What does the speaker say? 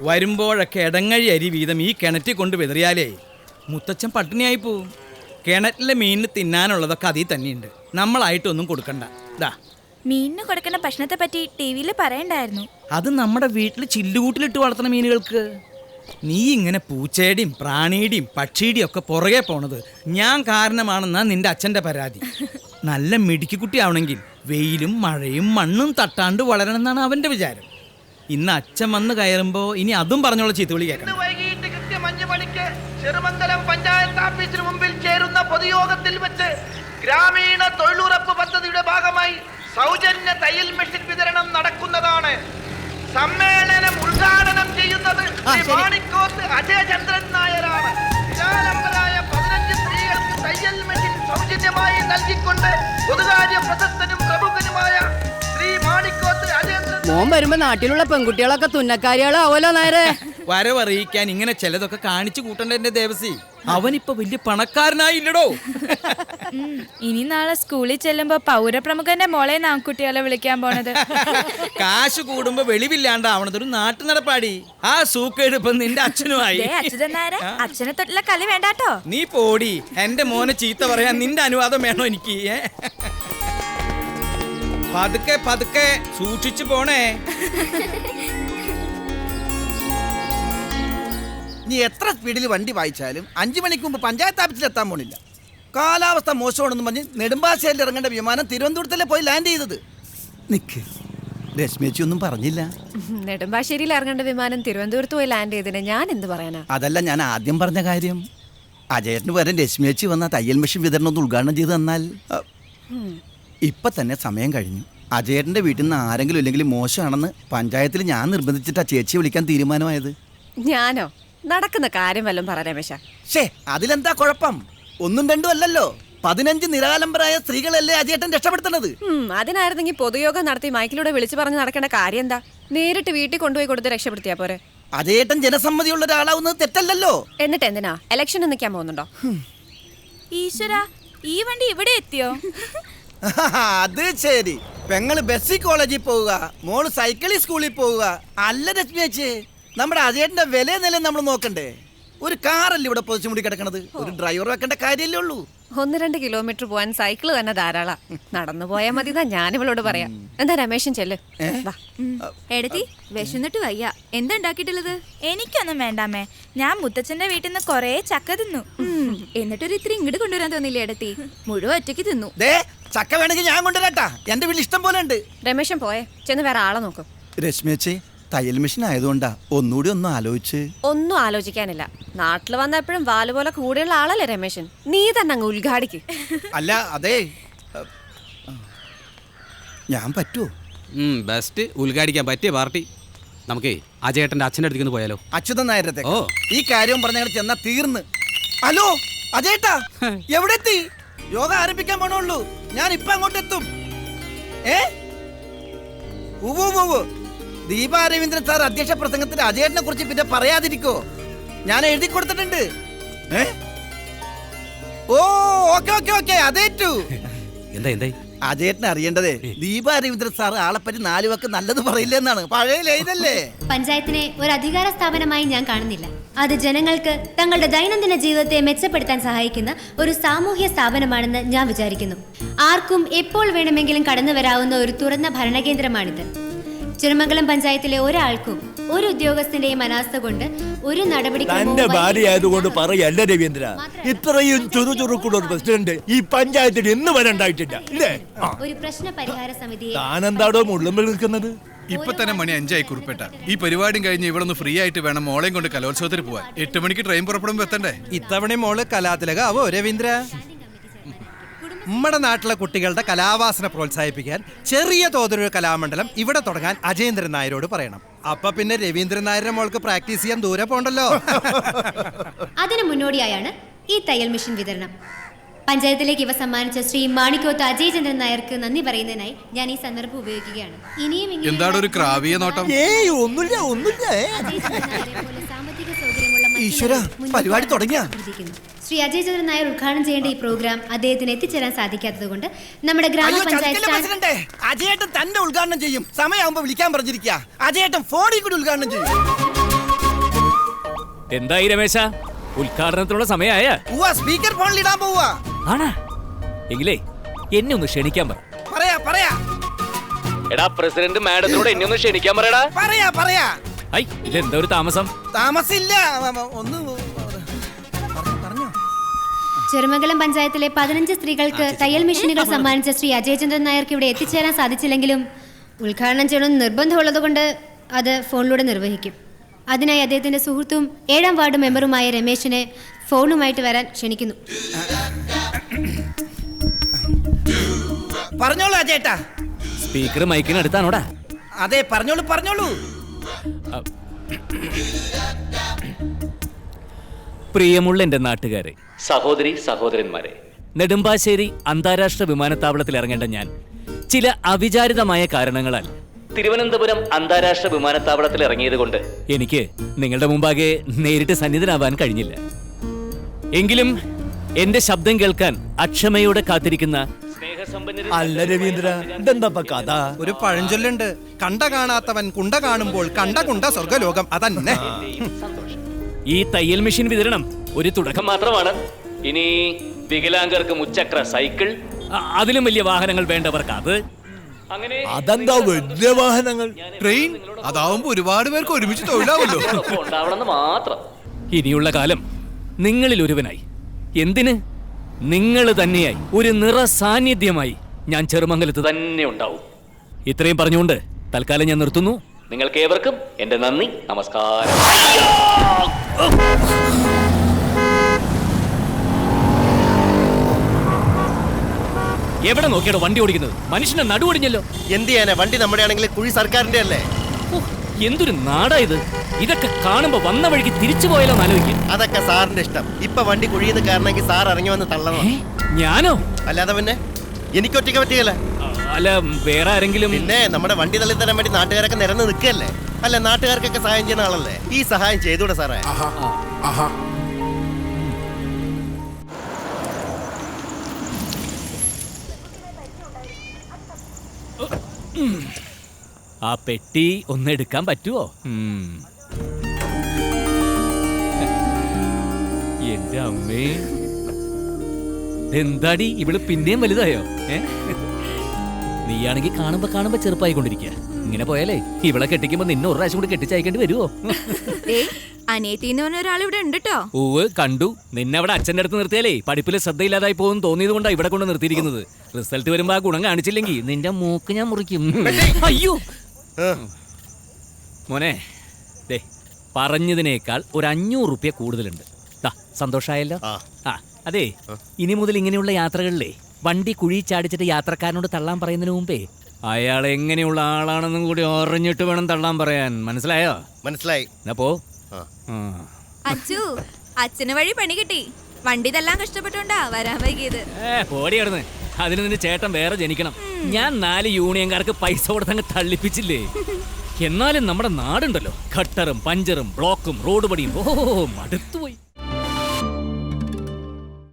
വരുമ്പോഴൊക്കെ ഇടങ്ങഴി അരി വീതം ഈ കിണറ്റിൽ കൊണ്ട് വെതറിയാലേ മുത്തച്ഛൻ പട്ടിണിയായി പോവും. കിണറ്റിലെ മീനിന് തിന്നാനുള്ളതൊക്കെ അതിൽ തന്നെയുണ്ട്. നമ്മളായിട്ടൊന്നും കൊടുക്കണ്ട. ഇതാ മീനിന് കൊടുക്കുന്ന ഭക്ഷണത്തെ പറ്റി ടിവിയിൽ പറയണ്ടായിരുന്നു. അത് നമ്മുടെ വീട്ടിൽ ചില്ലുകൂട്ടിലിട്ട് വളർത്തുന്ന മീനുകൾക്ക്. നീ ഇങ്ങനെ പൂച്ചയുടെയും പ്രാണിയുടെയും പക്ഷിയുടെയും ഒക്കെ പുറകെ പോണത് ഞാൻ കാരണമാണെന്നാ നിന്റെ അച്ഛൻ്റെ പരാതി. നല്ല മിടുക്കിക്കുട്ടിയാവണമെങ്കിൽ വെയിലും മഴയും മണ്ണും തട്ടാണ്ട് വളരണം എന്നാണ് അവൻ്റെ വിചാരം. ഇന്ന് അച്ഛൻ വന്ന് കയറുമ്പോ ഇനി അതും പറഞ്ഞോളൂ ചീത്തവിളി കേൾക്കണം. വൈകിട്ട് കൃത്യം 5 മണിക്ക് ചെറുമംഗലം പഞ്ചായത്ത് ഓഫീസിന് മുമ്പിൽ ചേരുന്ന പൊതുയോഗത്തിൽ വെച്ച് ഗ്രാമീണ തൊഴിലുറപ്പ് പദ്ധതിയുടെ ഭാഗമായി സൗജന്യ തയ്യൽ മെഷീൻ വിതരണം നടക്കുന്നതാണ്. സമ്മേളനം ഉദ്ഘാടനം ചെയ്യുന്നത് മാണിക്കോത്ത് അജയചന്ദ്രൻ നായരാണ്. നിരാലംബരായ 15 സ്ത്രീകൾക്ക് തയ്യൽ മെഷീൻ സൗജന്യമായി നൽകിക്കൊണ്ട് പൊതുകാര്യ പ്രശസ്തനും പ്രമുഖനുമായ ശ്രീ മാണിക്കോത്ത് അജയചന്ദ്രൻ മോൻ വരുമ്പോ നാട്ടിലുള്ള പെൺകുട്ടികളൊക്കെ തുന്നക്കാരികളാവല്ലോ നേരെ. വരവറിയിക്കാൻ ഇങ്ങനെ ചിലതൊക്കെ കാണിച്ചു കൂട്ടണ്ട എന്റെ ദേവസി. അവനിപ്പോ വലിയ പണക്കാരനായില്ലടോ. ഇനി നാളെ സ്കൂളിൽ ചെല്ലുമ്പോ പൗരപ്രമുഖന്റെ മോളെ നാക്കുട്ടികളെ വിളിക്കാൻ പോണത്. കാശ് കൂടുമ്പോ വെളിവില്ലാണ്ടാവണത് ഒരു നാട്ടു നടപ്പാടി. ആ സൂക്കെടുപ്പം നിന്റെ അച്ഛനുമായി. അച്ഛനെ തൊട്ടുള്ള കളി വേണ്ടാട്ടോ. നീ പോടി. എന്റെ മോനെ ചീത്ത പറയാൻ നിന്റെ അനുവാദം വേണോ എനിക്ക്? പതുക്കെ പതുക്കെ സൂക്ഷിച്ചു പോണേ. നീ എത്ര സ്പീഡിൽ വണ്ടി വായിച്ചാലും 5 മണിക്ക് മുമ്പ് പഞ്ചായത്ത് ഓഫീസിൽ എത്താൻ പോണില്ല. കാലാവസ്ഥ മോശമാണെന്ന് പറഞ്ഞ് നെടുമ്പാശ്ശേരിയിൽ ഇറങ്ങേണ്ട വിമാനം തിരുവനന്തപുരത്തല്ലേ പോയി ലാൻഡ് ചെയ്തത്. നിക്ക്, രശ്മിയേച്ചി ഒന്നും പറഞ്ഞില്ല. നെടുമ്പാശ്ശേരിയിൽ ഇറങ്ങേണ്ട വിമാനം തിരുവനന്തപുരത്ത് പോയി ലാൻഡ് ചെയ്തതിന് ഞാൻ എന്ത് പറയാനാ? അതല്ല ഞാൻ ആദ്യം പറഞ്ഞ കാര്യം. അജയേട്ടന് വരാൻ രശ്മിയേച്ചി വന്ന തയ്യൽ മെഷീൻ വിതരണം ഒന്ന് ഉദ്ഘാടനം ചെയ്ത് തന്നാൽ. ഇപ്പൊ തന്നെ സമയം കഴിഞ്ഞു. അജയേട്ടന്റെ വീട്ടിൽ നിന്ന് ആരെങ്കിലും ഇല്ലെങ്കിൽ മോശമാണെന്ന് പഞ്ചായത്തിൽ ഞാൻ നിർബന്ധിച്ചിട്ടാ ചേച്ചിയെ വിളിക്കാൻ തീരുമാനമായത്. ഞാനോ? നടക്കുന്ന കാര്യം വല്ലതും പറ രമേശ. അതിലെന്താ കുഴപ്പം? 1ഉം 2ഉം അല്ലല്ലോ, 15 നിരാലംബരായ സ്ത്രീകളല്ലേ അജയേട്ടൻ രക്ഷപ്പെടുത്തുന്നത്. അതിനായിരുന്നെങ്കിൽ പൊതുയോഗം നടത്തി മൈക്കിലൂടെ വിളിച്ചു പറഞ്ഞ് നടക്കേണ്ട കാര്യം എന്താ? നേരിട്ട് വീട്ടിൽ കൊണ്ടുപോയി കൊടുത്ത് രക്ഷപ്പെടുത്തിയാ പോരെ. അജയേട്ടൻ ജനസമ്മതിയുള്ള ഒരാളാവുന്നത് തെറ്റല്ലല്ലോ. എന്നിട്ട് എന്തിനാ ഇലക്ഷന് നിൽക്കാൻ പോകുന്നുണ്ടോ? ഈശ്വര, ഈ വണ്ടി ഇവിടെ എത്തിയോ? അത് ശരി. പെങ്ങള് ബസ്സിൽ കോളേജിൽ പോവുക, മോള് സൈക്കിളിൽ സ്കൂളിൽ പോവുക. അല്ല രശ്മിയേച്ചി, നമ്മുടെ അജയേട്ടന്റെ വില നില നമ്മൾ നോക്കണ്ടേ? ഒരു കാറല്ലേ ഇവിടെ പൊതിച്ചു മുടി കിടക്കണത്? ഒരു ഡ്രൈവർ വെക്കേണ്ട കാര്യമല്ലേ ഉള്ളൂ. 1-2 കിലോമീറ്റർ പോവാൻ സൈക്കിള് തന്നെ ധാരാള. നടന്നു പോയാൽ മതി എന്നാ ഞാൻ ഇവളോട് പറയാം. എന്താ രമേശൻ ചെല്ല്. എടത്തി, വിശന്നിട്ട് വയ്യ. എന്താ ഉണ്ടാക്കിയിട്ടുള്ളത്? എനിക്കൊന്നും വേണ്ടാമേ. ഞാൻ മുത്തച്ഛന്റെ വീട്ടിൽ നിന്ന് കൊറേ ചക്ക തിന്നു. എന്നിട്ടൊരു ഇത്തിരി ഇങ്ങോട്ട് കൊണ്ടുവരാൻ തോന്നില്ലേ എടത്തി? മുഴുവൻ ഒറ്റയ്ക്ക് തിന്നു. ചക്ക വേണമെങ്കിൽ ഞാൻ കൊണ്ടുവരാട്ടാ. എന്റെ വീട്ടിൽ ഇഷ്ടം പോലെ ഉണ്ട്. രമേശൻ പോയെ, ചെന്ന് വേറെ ആളെ നോക്കും. രശ്മിയേച്ചി, തയ്യൽ മെഷീൻ ആയതുകൊണ്ടാ ഒന്നുകൂടി ഒന്നും ആലോചിച്ച്. ഒന്നും ആലോചിക്കാനില്ല. നാട്ടിൽ വന്ന എപ്പോഴും വാല് പോലെ കൂടെയുള്ള ആളല്ലേ രമേശൻ. നീ തന്നെ അങ്ങ് ഉദ്ഘാടിക്ക്. അല്ല അതെ, ഞാൻ പറ്റുമോ? ബെസ്റ്റ്. ഉദ്ഘാടിക്കാൻ പറ്റിയ പാർട്ടി. നമുക്ക് അജയേട്ടന്റെ അച്ഛൻ്റെ അടുത്തേക്ക് പോയാലോ? അച്യുതൻ നായരത്തെ ഈ കാര്യം പറഞ്ഞ ചെന്നാ തീർന്ന്. ഹലോ അജയേട്ടാ, എവിടെ എത്തി? യോഗ ആരംഭിക്കാൻ പോണുള്ളൂ. ഞാൻ ഇപ്പൊ അങ്ങോട്ട് എത്തും. ദീപാ രവീന്ദ്രൻ സാർ അധ്യക്ഷ പ്രസംഗത്തിൽ അജയേട്ടനെ കുറിച്ച് പിന്നെ പറയാതിരിക്കോ? ഞാൻ എഴുതി കൊടുത്തിട്ടുണ്ട്. ഓ ഓക്കെ ഓക്കെ ഓക്കെ, അതേറ്റു. എന്താ അജയേട്ടനെ അറിയേണ്ടതേ, ദീപാ രവീന്ദ്രൻ സാർ ആളെപ്പറ്റി 4 വാക്ക് നല്ലത് പറയില്ലെന്നാണ്. പഴയ ലൈനല്ലേ. പഞ്ചായത്തിനെ ഒരു അധികാര സ്ഥാപനമായി ഞാൻ കാണുന്നില്ല. അത് ജനങ്ങൾക്ക് തങ്ങളുടെ ദൈനംദിന ജീവിതത്തെ മെച്ചപ്പെടുത്താൻ സഹായിക്കുന്ന ഒരു സാമൂഹ്യ സ്ഥാപനമാണെന്ന് ഞാൻ വിചാരിക്കുന്നു. ആർക്കും എപ്പോൾ വേണമെങ്കിലും കടന്നു വരാവുന്ന ഒരു തുറന്ന ഭരണകേന്ദ്രമാണിത്. ചെറുമംഗലം പഞ്ചായത്തിലെ ഒരാൾക്കും ഒരു ഉദ്യോഗസ്ഥന്റെയും അനാസ്ഥ കൊണ്ട് ഒരു നടപടിക്രമവും ഭാര്യയായതുകൊണ്ട് പറയല്ല രവീന്ദ്ര, ഇത്രയും ചുറുചുറുക്കുള്ള ഒരു പ്രസിഡന്റ് ഈ പഞ്ചായത്തിൽ ഇന്ന് വരെ ഉണ്ടായിട്ടില്ല. ഒരു പ്രശ്ന പരിഹാര സമിതിയെ താനെന്താടോ മുള്ളുമ്പിൽ നിൽക്കുന്നത്? ഇപ്പൊ തന്നെ മണി 5 ആയി കുറിപ്പേട്ട. ഈ പരിപാടിയും കഴിഞ്ഞ് ഇവിടെ ഒന്ന് ഫ്രീ ആയിട്ട് വേണം മോളെയും കൊണ്ട് കലോത്സവത്തിന് പോവാൻ. 8 മണിക്ക് ട്രെയിൻ പുറപ്പെടുമ്പോ എത്തണ്ടേ? ഇത്തവണ മോള് കലാതിലകാവോ രവീന്ദ്ര? നമ്മുടെ നാട്ടിലെ കുട്ടികളുടെ കലാവാസന പ്രോത്സാഹിപ്പിക്കാൻ ചെറിയ തോതിലൊരു കലാമണ്ഡലം ഇവിടെ തുടങ്ങാൻ അജയേന്ദ്രൻ നായരോട് പറയണം. അപ്പൊ പിന്നെ രവീന്ദ്രൻ നായരുടെ മോൾക്ക് പ്രാക്ടീസ് ചെയ്യാൻ ദൂരെ പോണ്ടല്ലോ. അതിനു മുന്നോടിയായാണ് ഈ തയ്യൽ മെഷീൻ വിതരണം. പഞ്ചായത്തിലേക്ക് ഇവ സമ്മാനിച്ച ശ്രീ മാണിക്കോത്ത് അജയചന്ദ്രൻ നായർക്ക് നന്ദി പറയുന്നതിനായി ഞാൻ ഈ സന്ദർഭം ഉപയോഗിക്കുകയാണ്. ഇനിയും എന്താണ് ഒരു ക്രാവിയ നോട്ടം? സാമ്പത്തിക സൗകര്യമുള്ള ഈശ്വര, പരിപാടി തുടങ്ങിയ ശ്രീ അജയചന്ദ്രൻ നായർ ഉദ്ഘാടനം ചെയ്യേണ്ട ഈ പ്രോഗ്രാം അദ്ദേഹത്തിന് എത്തിച്ചേരാൻ സാധിക്കാത്തത് കൊണ്ട് നമ്മുടെ ഗ്രാമപഞ്ചായത്ത് അജയേട്ടൻ തന്നെ ഉദ്ഘാടനം ചെയ്യും. സമയമാകുമ്പോ വിളിക്കാൻ പറഞ്ഞിരിക്കുക. അജയേട്ടൻ ഫോണിൽ കൂടി ഉദ്ഘാടനം ചെയ്യും. എന്തായി രമേശ, ഉദ്ഘാടനത്തിനുള്ള സമയമായ? സ്പീക്കർ ഫോണിൽ ഇടാൻ പോവാ. ആണാ? എങ്കിലേ എന്നെ ഒന്ന് ക്ഷണിക്കാൻ പറ. പറയാ എടാ പ്രസിഡന്റ് മാഡത്തിനോട് എന്നെ ഒന്ന് ക്ഷണിക്കാൻ പറയടാ. പറയാ. ഐ, ഇതെന്താ ഒരു താമസം? താമസില്ല, ഒന്ന് പറഞ്ഞോ. ചെറുമംഗലം പഞ്ചായത്തിലെ 15 സ്ത്രീകൾക്ക് തയ്യൽ മെഷീനുകൾ സമ്മാനിച്ച ശ്രീ അജയചന്ദ്രൻ നായർക്ക് ഇവിടെ എത്തിച്ചേരാൻ സാധിച്ചില്ലെങ്കിലും ഉദ്ഘാടനം ചെയ്യണമെന്ന് നിർബന്ധമുള്ളതുകൊണ്ട് അത് ഫോണിലൂടെ നിർവഹിക്കും. അതിനായി അദ്ദേഹത്തിന്റെ സുഹൃത്തും 7ാം വാർഡ് മെമ്പറുമായ രമേശിനെ ഫോണുമായിട്ട് വരാൻ ക്ഷണിക്കുന്നു. പറഞ്ഞോളൂ അജേട്ടാ. സ്പീക്കർ മൈക്കിന് അടുത്താണോടാ? അതെ, പറഞ്ഞോളൂ. പ്രിയമുള്ള എന്റെ നാട്ടുകാരെ, സഹോദരി സഹോദരന്മാരെ, നെടുമ്പാശ്ശേരി അന്താരാഷ്ട്ര വിമാനത്താവളത്തിൽ ഇറങ്ങേണ്ട ഞാൻ ചില അവിചാരിതമായ കാരണങ്ങളാൽ തിരുവനന്തപുരം അന്താരാഷ്ട്ര വിമാനത്താവളത്തിൽ ഇറങ്ങിയത് കൊണ്ട് എനിക്ക് നിങ്ങളുടെ മുമ്പാകെ നേരിട്ട് സന്നിധനാവാൻ കഴിഞ്ഞില്ല. എങ്കിലും എന്റെ ശബ്ദം കേൾക്കാൻ അക്ഷമയോടെ കാത്തിരിക്കുന്ന അല്ല രവീന്ദ്ര, ഇതെന്താ കഥ? ഒരു പഴഞ്ചൊല്ലുണ്ട്, കണ്ട കാണാത്തവൻ കുണ്ട കാണുമ്പോൾ കണ്ട സ്വർഗലോകം. അതന്നെ. ഈ തയ്യൽ മെഷീൻ വിതരണം ഒരു തുടക്കം മാത്രമാണ്. ഇനി വികലാംഗർക്ക് മുച്ചക്ര സൈക്കിൾ, അതിലും വലിയ വാഹനങ്ങൾ വേണ്ടവർക്ക് അത്, അങ്ങനെ അതെന്താ വലിയ വാഹനങ്ങൾ? ട്രെയിൻ, അതാവുമ്പോ ഒരുപാട് പേർക്ക് ഒരുമിച്ച് തൊഴിലാവല്ലോ. ഉണ്ടാവണമെന്ന് മാത്രം. ഇനിയുള്ള കാലം നിങ്ങളിൽ ഒരുവനായി, എന്തിന് നിങ്ങൾ തന്നെയായി, ഒരു നിറ സാന്നിധ്യമായി ഞാൻ ചെറുമംഗലത്ത് തന്നെ ഉണ്ടാവും. ഇത്രയും പറഞ്ഞുകൊണ്ട് തൽക്കാലം ഞാൻ നിർത്തുന്നു. നിങ്ങൾക്ക് ഏവർക്കും എന്റെ നന്ദി, നമസ്കാരം. എവിടെ നോക്കിയാണോ വണ്ടി ഓടിക്കുന്നത്? മനുഷ്യനെ നടുവൊടിഞ്ഞല്ലോ. എന്ത് ചെയ്യാനാ, വണ്ടി നമ്മുടെ ആണെങ്കിൽ കുഴി സർക്കാരിന്റെ അല്ലേ. എന്തൊരു നാടാ ഇത്. ഇതൊക്കെ കാണുമ്പോ വന്ന വഴിക്ക് തിരിച്ചു പോയാലോ ആലോചിക്കും. അതൊക്കെ സാറിന്റെ ഇഷ്ടം. ഇപ്പൊ വണ്ടി കുഴിയെന്ന് കാരണമെങ്കിൽ സാർ ഇറങ്ങി വന്ന് തള്ളണം. ഞാനോ? അല്ലാതെ പിന്നെ എനിക്കൊറ്റയ്ക്ക് പറ്റുകയല്ല. അല്ല, വേറെ ആരെങ്കിലും? പിന്നെ നമ്മുടെ വണ്ടി തള്ളി തരാൻ വേണ്ടി നാട്ടുകാരൊക്കെ നിരന്ന് നിൽക്കല്ലേ. അല്ല, നാട്ടുകാർക്കൊക്കെ സഹായം ചെയ്യുന്ന ആളല്ലേ. ഈ സഹായം ചെയ്തൂടെ സാറേ? ആ പെട്ടി ഒന്ന് എടുക്കാൻ പറ്റുമോ? എന്റെ അമ്മേ, എന്താടി ഇവള് പിന്നെയും വലുതായോ? നീയാണെങ്കി കാണുമ്പോ ചെറുപ്പായിക്കൊണ്ടിരിക്കുക. ഇങ്ങനെ പോയാലേ ഇവളെ കെട്ടിക്കുമ്പോ നിന്നെ ഒരു പ്രാവശ്യം കൂടി കെട്ടിച്ചയക്കേണ്ടി വരുമോ? അനിയത്തിന്ന് പറഞ്ഞ ഒരാൾ ഇവിടെ ഉണ്ട് കേട്ടോ. ഓവ് കണ്ടു. നിന്നെ അവിടെ അച്ഛൻ്റെ അടുത്ത് നിർത്തിയാലേ പഠിപ്പിൽ ശ്രദ്ധയില്ലാതായി പോകും തോന്നിയത് കൊണ്ടാണ് ഇവിടെ കൊണ്ട് നിർത്തിയിരിക്കുന്നത്. റിസൾട്ട് വരുമ്പോ ആ ഗുണം കാണിച്ചില്ലെങ്കിൽ നിന്റെ മൂക്ക് ഞാൻ മുറിക്കും. അയ്യോ മോനെ, ദേ പറഞ്ഞതിനേക്കാൾ ഒരു 500 റുപ്യ കൂടുതലുണ്ട്. സന്തോഷായല്ലോ. അതെ, ഇനി മുതൽ ഇങ്ങനെയുള്ള യാത്രകളിലേ വണ്ടി കുഴി ചാടിച്ചിട്ട് യാത്രക്കാരനോട് തള്ളാൻ പറയുന്നതിന് മുമ്പേ അയാൾ എങ്ങനെയുള്ള ആളാണെന്നും കൂടി അറിഞ്ഞിട്ട് വേണം തള്ളാൻ പറയാൻ. മനസ്സിലായോ? മനസ്സിലായി. പോ. അച്ചു, അച്ഛന് വഴി പണി കിട്ടി. വണ്ടി തല്ലാൻ കഷ്ടപ്പെട്ടുകൊണ്ടാ വരാൻ വൈകിയത്. പോടി കിടന്ന്. അതിന് നിന്റെ ചേട്ടൻ വേറെ ജനിക്കണം. ഞാൻ 4 യൂണിയൻകാർക്ക് പൈസ കൊടുത്തങ്ങ് തള്ളിപ്പിച്ചില്ലേ. എന്നാലും നമ്മുടെ നാടുണ്ടല്ലോ, ഖട്ടറും പഞ്ചറും ബ്ലോക്കും റോഡ് പടിയും. മടുത്തു.